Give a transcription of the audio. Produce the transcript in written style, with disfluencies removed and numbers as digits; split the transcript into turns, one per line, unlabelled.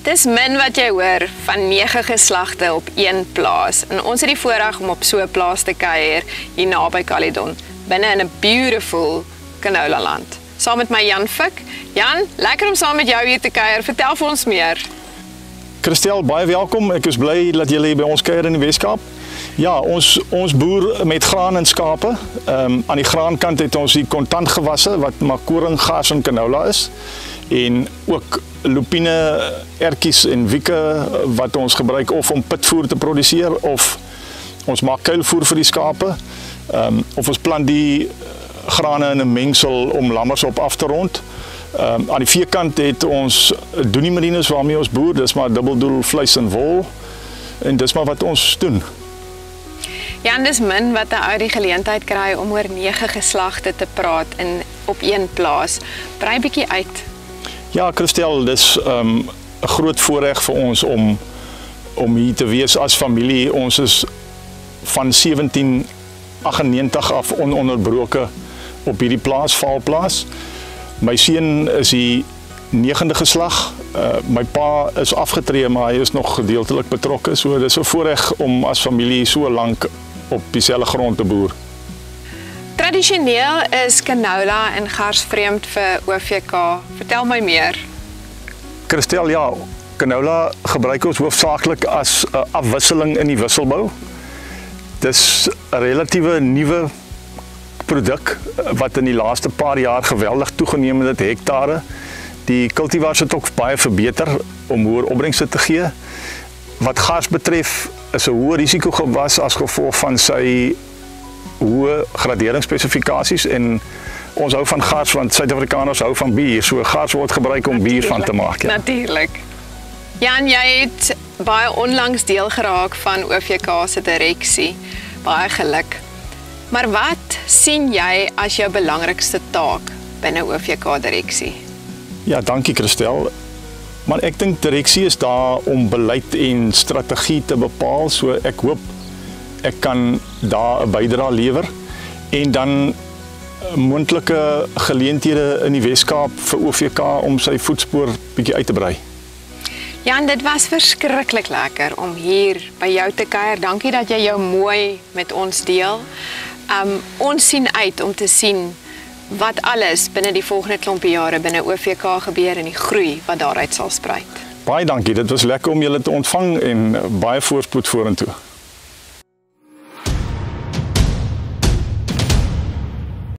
Dis min wat jy hoor van 9 geslagte op een plaas. En ons het die voorreg om op so 'n plaas te kuier hier naby Caledon, binne in 'n beautiful canola land. Saam met my Jan Fik. Jan, lekker om saam met jou hier te kuier. Vertel vir ons meer.
Christel, baie welkom. Ek is bly dat julle hier by ons kuier in die Weskaap. Ja, ons boer met graan en skape. Aan die graankant het ons die kontantgewasse wat maar koring, gaars en canola is. En ook lupine, ertjies en wieke wat ons gebruik of om pitvoer te produseer of ons maak kuilvoer vir die skape. Of ons plant die grane in 'n mengsel om lammers op af te rond. Aan die veekant het ons doeniemerines waarmee ons boer, dis maar dubbeldoel vleis en wol. En dis maar wat ons doen.
Ja, en dis min wat 'n ou die geleentheid kry om oor 9 geslagte te praat op een plaas. Brei bietjie uit.
Ja, Christel, dis 'n groot voorreg vir ons om hier te wees as familie. Ons is van 1798 af ononderbroke op hierdie plaas, Vaalplaas. My seun is die 9de geslag. My pa is afgetree, maar hy is nog gedeeltelik betrokke. So dis 'n voorreg om as familie so lank op dieselfde grond te boer.
Tradisioneel is canola en gars vreemd vir OVK. Vertel my meer.
Christel, ja, canola gebruik ons hoofsaaklik as 'n afwisseling in die wisselbou. Dis 'n relatiewe nuwe produk wat in die laaste paar jaar geweldig toegeneem het, hektare. Die cultivars het ook baie verbeter om hoër opbrengste te gee. Wat gars betref, is 'n hoë risiko gewas as gevolg van sy hoë graderingsspesifikasies en ons hou van gars want Suid-Afrikaners hou van bier. So gars word gebruik om bier van te maak. Ja.
Natuurlik. Jan, jy het baie onlangs deel geraak van OVK se direksie. Baie geluk. Maar wat sien jy as jou belangrikste taak binne OVK direksie?
Ja, dankie Christel. Maar ek dink direksie is daar om beleid en strategie te bepaal, so ek hoop ek kan daar 'n bydrae lewer en dan moontlike geleenthede in die Weskaap vir OVK om sy voetspoor bietjie uit te brei.
Jan, dit was verskriklik lekker om hier by jou te kuier. Dankie dat jy jou mooi met ons deel. Ons sien uit om te sien wat alles binne die volgende klompie jare binne OVK gebeur en die groei wat daaruit sal spruit.
Baie dankie, dit was lekker om julle te ontvang en baie voorspoed vorentoe.